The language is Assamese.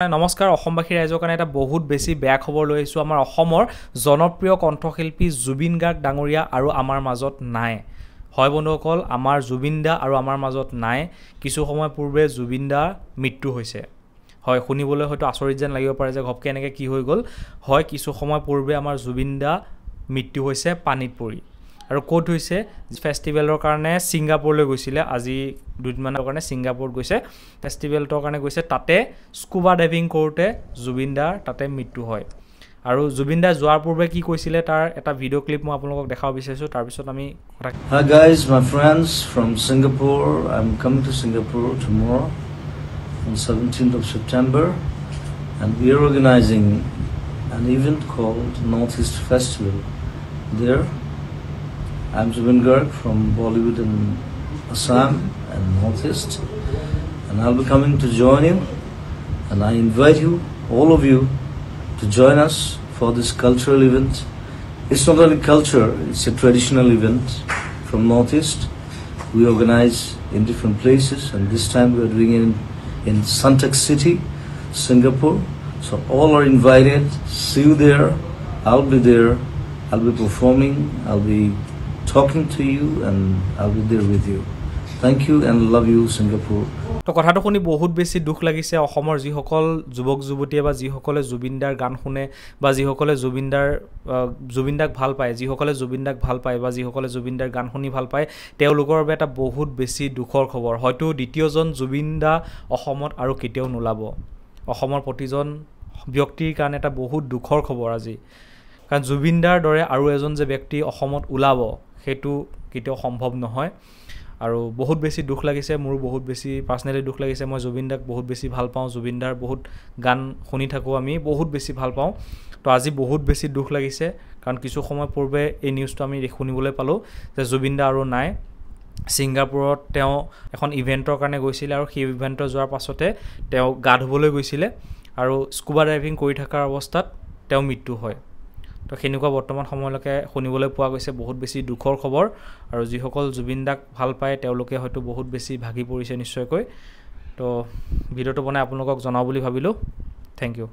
নমস্কাৰ অসমবাসী ৰাইজৰ কাৰণে এটা বহুত বেছি বেয়া খবৰ লৈ আহিছো আমাৰ অসমৰ জনপ্ৰিয় কণ্ঠশিল্পী জুবিন গাৰ্গ ডাঙৰীয়া আৰু আমাৰ মাজত নাই হয় বন্ধুসকল আমাৰ জুবিন দা আৰু আমাৰ মাজত নাই কিছু সময় পূৰ্বে জুবিন দা মৃত্যু হৈছে হয় শুনিবলৈ হয়তো আচৰিত যেন লাগিব পাৰে যে ঘপকে এনেকৈ কি হৈ গ'ল হয় কিছু সময় পূৰ্বে আমাৰ জুবিন দা মৃত্যু হৈছে পানীত পৰি আৰু কোট হৈছে ফেষ্টিভেলৰ কাৰণে সিংগাপুৰলৈ গৈছিলে আজি দুদিনমানৰ কাৰণে সিংগাপুৰত গৈছে ফেষ্টিভেলটোৰ কাৰণে গৈছে তাতে স্কুবা ডাইভিং কৰোতে জুবিন দাৰ তাতে মৃত্যু হয় আৰু জুবিন দা যোৱাৰ পূৰ্বে কি কৈছিলে তাৰ এটা ভিডিঅ' ক্লিপ মই আপোনালোকক দেখাব বিচাৰিছো তাৰ পিছত আমি Hi guys, my friends from Singapore. I'm coming to Singapore tomorrow on 17th of September and we are organizing an event called Northeast Festival there. I'm Zubin Garg from Bollywood in Assam and Northeast and I'll be coming to join you and I invite you, all of you, to join us for this cultural event. It's not only culture, it's a traditional event from Northeast. We organize in different places and this time we are doing it in Suntec City, Singapore. So all are invited, see you there, I'll be there, I'll be performing, I'll be talking to you and I'll be there with you. Thank you and love you Singapore. তো কথাটো শুনি বহুত বেছি দুখ লাগিছে অসমৰ যিসকল যুৱক যুৱতীয়ে বা যিসকলে জুবিনদাৰ গান শুনে বা যিসকলে জুবিনদাক ভাল পায় যিসকলে জুবিনদাক ভাল পায় বা যিসকলে জুবিনদাৰ গান শুনি ভাল পায় তেওঁলোকৰ বাবে এটা বহুত বেছি দুখৰ খবৰ হয়তো দ্বিতীয়জন জুবিনদা অসমত আৰু কেতিয়াও নোলাব অসমৰ প্ৰতিজন ব্যক্তিৰ কাৰণে এটা বহুত দুখৰ খবৰ আজি কাৰণ জুবিনদাৰ দৰে আৰু এজন যে ব্যক্তি অসমত ওলাব সেইটো কেতিয়াও সম্ভৱ নহয় আৰু বহুত বেছি দুখ লাগিছে মোৰ বহুত বেছি পাৰ্সোনালি দুখ লাগিছে মই জুবিনদাক বহুত বেছি ভাল পাওঁ জুবিনদাৰ বহুত গান শুনি থাকো আমি বহুত বেছি ভাল পাওঁ তো আজি বহুত বেছি দুখ লাগিছে কাৰণ কিছু সময় পূৰ্বে এই নিউজটো আমি শুনিবলৈ পালো যে জুবিনদা আৰু নাই সিংগাপুৰত তেওঁ এখন ইভেন্টৰ কাৰণে গৈছিল আৰু সেই ইভেন্টৰ যোৱাৰ পাছতে তেওঁ গা ধুবলৈ গৈছিল আৰু স্কুবা ডাইভিং কৰি থকাৰ অৱস্থাত তেওঁ মৃত্যু হয় তো হেনেকুৱা বৰ্তমান সময়লৈকে শুনিবলৈ পোৱা গৈছে বহুত বেছি দুখৰ খবৰ আৰু যিসকল জুবিনদাক ভাল পায় তেওঁলোকে হয়তো বহুত বেছি ভাগি পৰিছে নিশ্চয়কৈ তো ভিডিঅ'টো বনাই আপোনালোকক জনাও বুলি ভাবিলো থ্যাংক ইউ